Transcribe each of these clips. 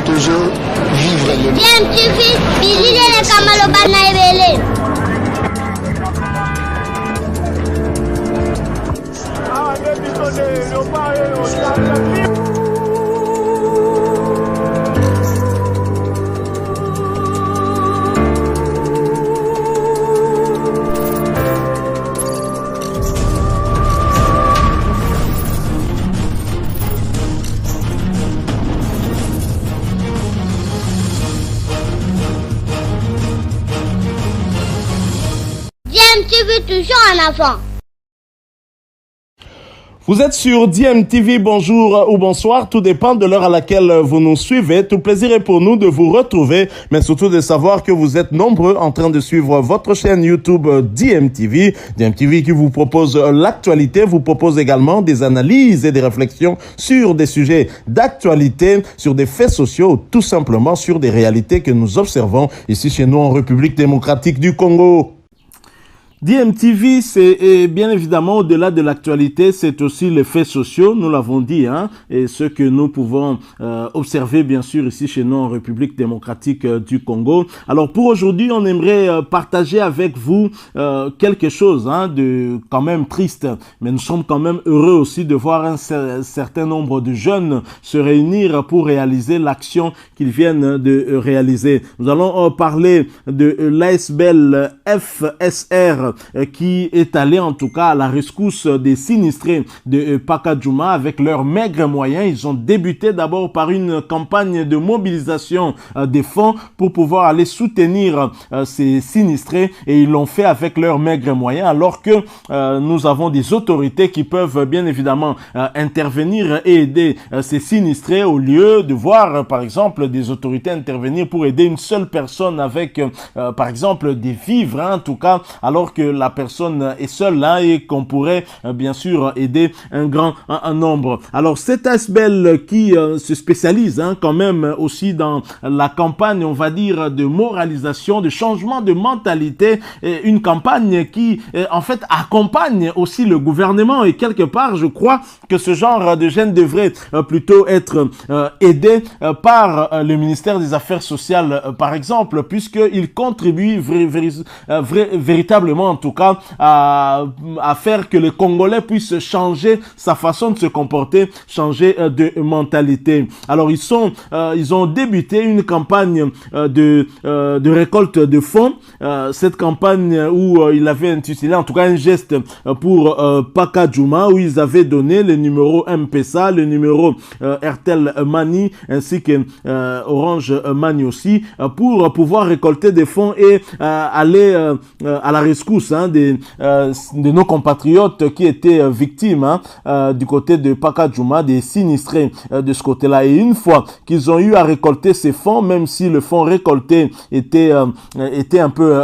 toujours vivre le DMTV, bilile kamalo bana ebele. DMTV toujours en avant. Vous êtes sur DMTV, bonjour ou bonsoir, tout dépend de l'heure à laquelle vous nous suivez. Tout plaisir est pour nous de vous retrouver, mais surtout de savoir que vous êtes nombreux en train de suivre votre chaîne YouTube DMTV. DMTV qui vous propose l'actualité, vous propose également des analyses et des réflexions sur des sujets d'actualité, sur des faits sociaux, tout simplement sur des réalités que nous observons ici chez nous en République démocratique du Congo. DMTV, c'est bien évidemment au-delà de l'actualité, c'est aussi les faits sociaux, nous l'avons dit, et ce que nous pouvons observer bien sûr ici chez nous en République démocratique du Congo. Alors pour aujourd'hui, on aimerait partager avec vous quelque chose de quand même triste, mais nous sommes quand même heureux aussi de voir un certain nombre de jeunes se réunir pour réaliser l'action qu'ils viennent de réaliser. Nous allons parler de l'ASBL FSR qui est allé en tout cas à la rescousse des sinistrés de Pacadjouma avec leurs maigres moyens. Ils ont débuté d'abord par une campagne de mobilisation des fonds pour pouvoir aller soutenir ces sinistrés et ils l'ont fait avec leurs maigres moyens alors que nous avons des autorités qui peuvent bien évidemment intervenir et aider ces sinistrés au lieu de voir par exemple des autorités intervenir pour aider une seule personne avec par exemple des vivres en tout cas alors que la personne est seule là et qu'on pourrait bien sûr aider un grand nombre. Alors cet ASBL qui se spécialise quand même aussi dans la campagne on va dire de moralisation, de changement de mentalité, une campagne qui en fait accompagne aussi le gouvernement et quelque part je crois que ce genre de jeunes devrait plutôt être aidé par le ministère des Affaires sociales par exemple puisqu'il contribue véritablement en tout cas à faire que les Congolais puissent changer sa façon de se comporter, changer de mentalité. Alors ils ont débuté une campagne de récolte de fonds. Cette campagne où il avait intitulé en tout cas un geste pour Pacadjouma où ils avaient donné le numéro M-Pesa, le numéro Airtel Money ainsi que Orange Money aussi pour pouvoir récolter des fonds et aller à la rescousse de nos compatriotes qui étaient victimes du côté de Pacadjouma, des sinistrés de ce côté-là. Et une fois qu'ils ont eu à récolter ces fonds, même si le fonds récolté était un peu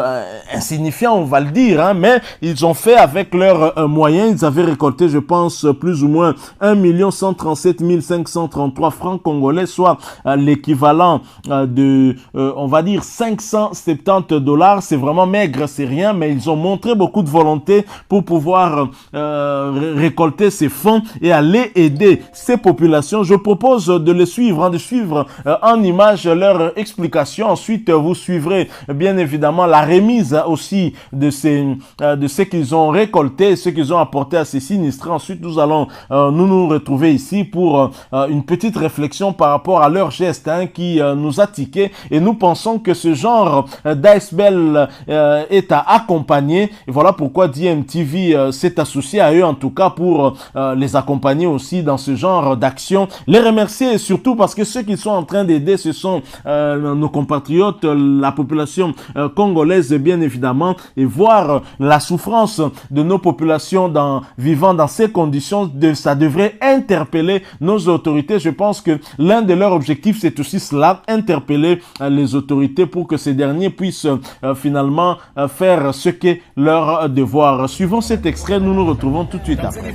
insignifiant, on va le dire, mais ils ont fait avec leurs moyens. Ils avaient récolté, je pense, plus ou moins 1 137 533 francs congolais, soit l'équivalent de, on va dire, 570 $. C'est vraiment maigre, c'est rien, mais ils ont montré beaucoup de volonté pour pouvoir récolter ces fonds et aller aider ces populations. Je propose de les suivre, de suivre en image leur explication. Ensuite, vous suivrez bien évidemment la remise aussi de ce qu'ils ont récolté, ce qu'ils ont apporté à ces sinistrés. Ensuite, nous allons nous retrouver ici pour une petite réflexion par rapport à leur geste qui nous a tiqué et nous pensons que ce genre d'ASBL est à accompagner. Et voilà pourquoi DMTV s'est associé à eux en tout cas pour les accompagner aussi dans ce genre d'action. Les remercier surtout parce que ceux qui sont en train d'aider ce sont nos compatriotes, la population congolaise bien évidemment, et voir la souffrance de nos populations vivant dans ces conditions, ça devrait interpeller nos autorités. Je pense que l'un de leurs objectifs c'est aussi cela, interpeller les autorités pour que ces derniers puissent finalement faire ce qu'est leur devoir. Suivant cet extrait, nous nous retrouvons tout de suite après.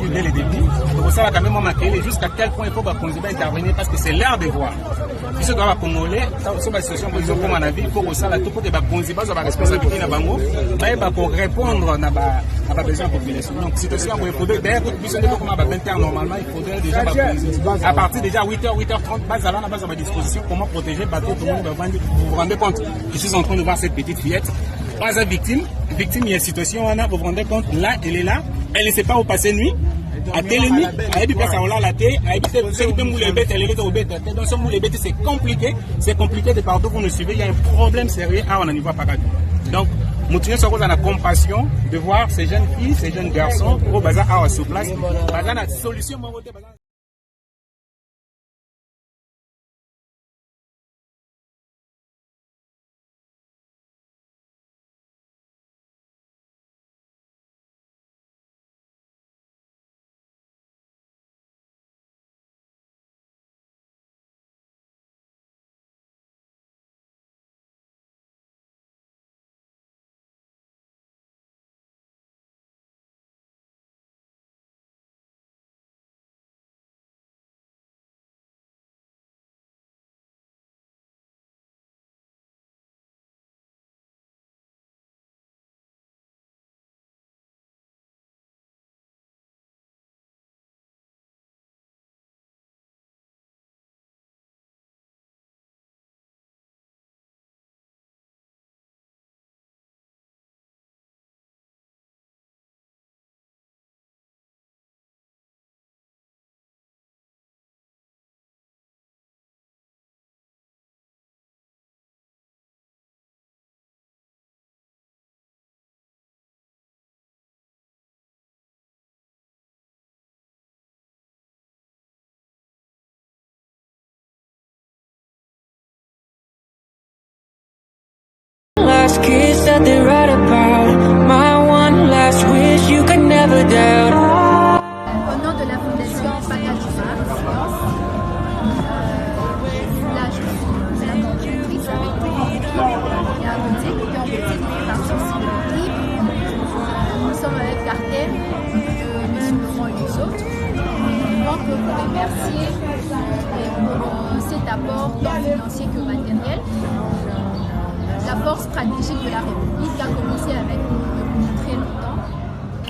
vu dès le début. Pour ça, quand même, on m'a créé jusqu'à quel point il faut qu'on intervenir parce que c'est leur devoir. Si on doit congolais, sur la situation qu'ils ont comme un avis, il faut que ça, tout pour que les responsabilités na bango, pour répondre à la besoin de la population. Donc, situation où il faudrait, d'ailleurs, normalement, il faudrait déjà, à partir déjà 8h, 8h30, base à ma disposition, comment protéger le bateau, tout le monde va vendre. Vous vous rendez compte, je suis en train de voir cette petite fillette, pas victime, il y a une situation, vous vous rendez compte, là, elle est là, elle ne sait pas où passer nuit. À Télémi, c'est compliqué de partout vous nous suivez, il y a un problème sérieux à on n'y voit pas. Donc, nous tenons à la compassion de voir ces jeunes filles, ces jeunes garçons au bazar à sur place. La solution, last kiss that they write about, my one last wish you could never doubt. Au nom de la fondation Pakajuma, là je suis la conductrice avec il y a un boutique, et en boutique on est parti aussi de l'équipe. Nous sommes avec Cartel, M. Laurent et les autres. Donc vous remercier pour cet apport tant financier que matériel. La force stratégique de la République a commencé avec nous depuis très longtemps.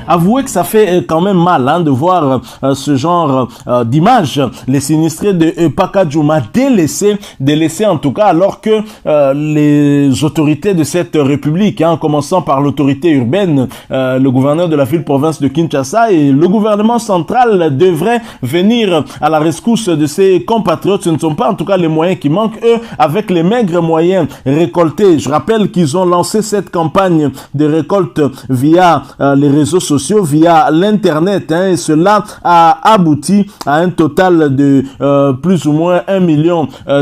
Avouez que ça fait quand même mal de voir ce genre d'image. Les sinistrés de Pakajuma délaissés en tout cas, alors que les autorités de cette république, en commençant par l'autorité urbaine, le gouverneur de la ville-province de Kinshasa et le gouvernement central devraient venir à la rescousse de ces compatriotes. Ce ne sont pas en tout cas les moyens qui manquent, eux, avec les maigres moyens récoltés. Je rappelle qu'ils ont lancé cette campagne de récolte via les réseaux sociaux, via l'internet, et cela a abouti à un total de plus ou moins 1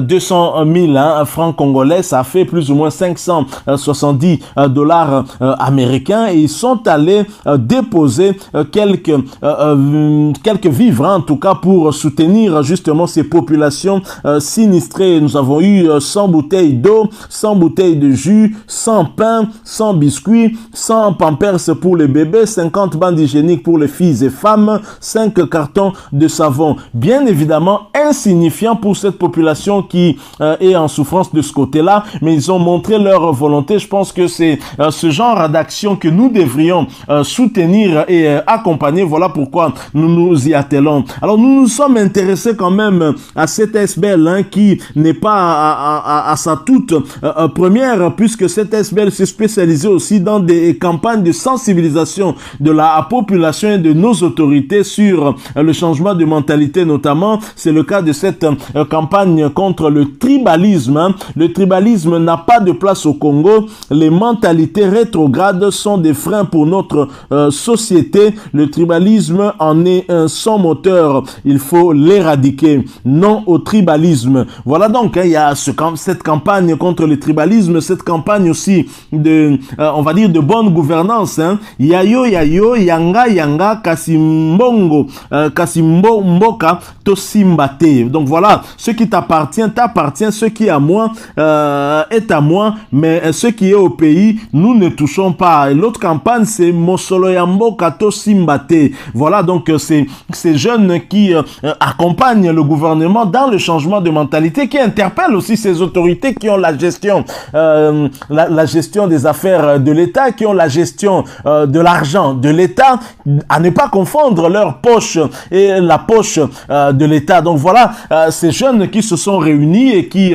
200 000 francs congolais. Ça fait plus ou moins 570 dollars américains, et ils sont allés déposer quelques vivres, en tout cas pour soutenir justement ces populations sinistrées. Nous avons eu 100 bouteilles d'eau, 100 bouteilles de jus, 100 pains, 100 biscuits, 100 pampers pour les bébés, 50 bandes hygiéniques pour les filles et femmes, 5 cartons de savon. Bien évidemment insignifiant pour cette population qui est en souffrance de ce côté-là, mais ils ont montré leur volonté. Je pense que c'est ce genre d'action que nous devrions soutenir et accompagner. Voilà pourquoi nous nous y attelons. Alors nous nous sommes intéressés quand même à cette SBL qui n'est pas à sa toute première, puisque cette SBL s'est spécialisée aussi dans des campagnes de sensibilisation de la population et de nos autorités sur le changement de mentalité notamment. C'est le cas de cette campagne contre le tribalisme. Le tribalisme n'a pas de place au Congo. Les mentalités rétrogrades sont des freins pour notre société. Le tribalisme en est son moteur. Il faut l'éradiquer. Non au tribalisme. Voilà donc, il y a cette campagne contre le tribalisme, cette campagne aussi de, on va dire, de bonne gouvernance. Yayo, yo yanga yanga kasimbongo mboka to simbate. Donc voilà, ce qui t'appartient, ce qui est à moi est à moi, mais ce qui est au pays, nous ne touchons pas. Et l'autre campagne, c'est Mosolo Yamboka to simbate. Voilà, donc c'est ces jeunes qui accompagnent le gouvernement dans le changement de mentalité, qui interpellent aussi ces autorités qui ont la gestion, la gestion des affaires de l'État, qui ont la gestion de l'argent de l'État, à ne pas confondre leur poche et la poche de l'État. Donc voilà, ces jeunes qui se sont réunis et qui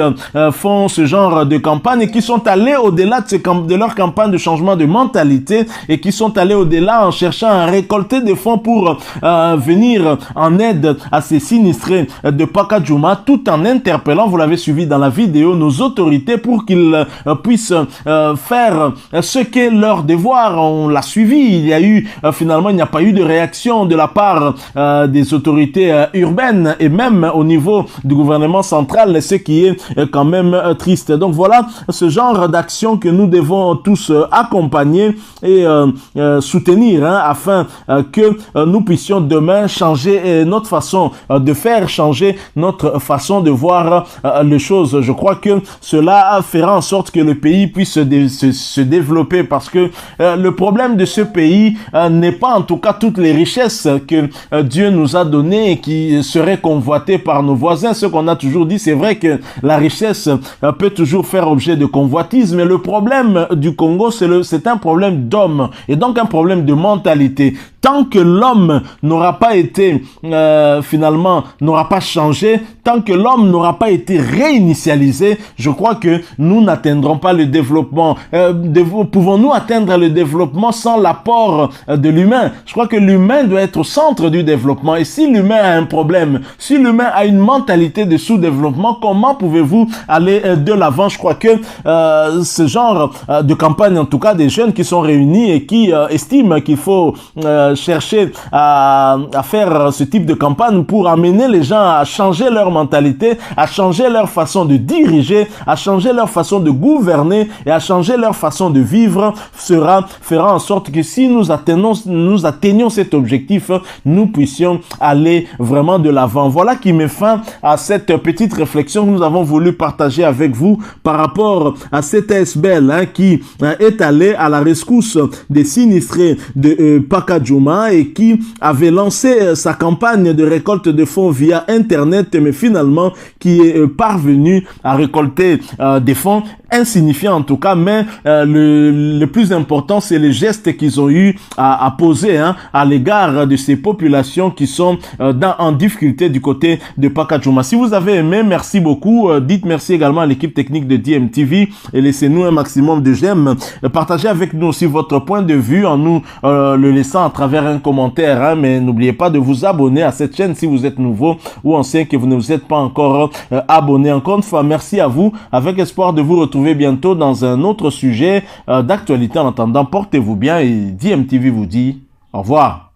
font ce genre de campagne et qui sont allés au-delà de leur campagne de changement de mentalité et qui sont allés au-delà en cherchant à récolter des fonds pour venir en aide à ces sinistrés de Pacadjouma, tout en interpellant, vous l'avez suivi dans la vidéo, nos autorités pour qu'ils puissent faire ce qu'est leur devoir. On l'a suivi, il y a eu finalement, il n'y a pas eu de réaction de la part des autorités urbaines et même au niveau du gouvernement central, ce qui est quand même triste. Donc voilà ce genre d'action que nous devons tous accompagner et soutenir afin que nous puissions demain changer notre façon de faire, changer notre façon de voir les choses. Je crois que cela fera en sorte que le pays puisse se développer, parce que le problème de ce pays n'est pas en tout cas toutes les richesses que Dieu nous a données et qui seraient convoitées par nos voisins. Ce qu'on a toujours dit, c'est vrai que la richesse peut toujours faire objet de convoitise, mais le problème du Congo, c'est un problème d'homme et donc un problème de mentalité. Tant que l'homme n'aura pas été finalement n'aura pas changé, tant que l'homme n'aura pas été réinitialisé, je crois que nous n'atteindrons pas le développement. Pouvons-nous atteindre le développement sans l'apport de l'humain? Je crois que l'humain doit être au centre du développement. Et si l'humain a un problème, si l'humain a une mentalité de sous-développement, comment pouvez-vous aller de l'avant? Je crois que ce genre de campagne, en tout cas des jeunes qui sont réunis et qui estiment qu'il faut chercher à faire ce type de campagne pour amener les gens à changer leur mentalité, à changer leur façon de diriger, à changer leur façon de gouverner et à changer leur façon de vivre, fera en sorte que si nous atteignons cet objectif, nous puissions aller vraiment de l'avant. Voilà qui met fin à cette petite réflexion que nous avons voulu partager avec vous par rapport à cette ASBL qui est allé à la rescousse des sinistrés de Pacadjouma et qui avait lancé sa campagne de récolte de fonds via Internet, mais finalement qui est parvenu à récolter des fonds insignifiants en tout cas, mais le plus important, c'est les gestes qu'ils ont eu à poser à l'égard de ces populations qui sont en difficulté du côté de Pacadjouma. Si vous avez aimé, merci beaucoup. Dites merci également à l'équipe technique de DMTV et laissez-nous un maximum de j'aime. Partagez avec nous aussi votre point de vue en nous le laissant à travers un commentaire, mais n'oubliez pas de vous abonner à cette chaîne si vous êtes nouveau ou ancien que vous ne vous êtes pas encore abonné. Encore une fois, merci à vous, avec espoir de vous retrouver bientôt dans un autre sujet d'actualité. En attendant, portez-vous bien et DMTV vous dit au revoir.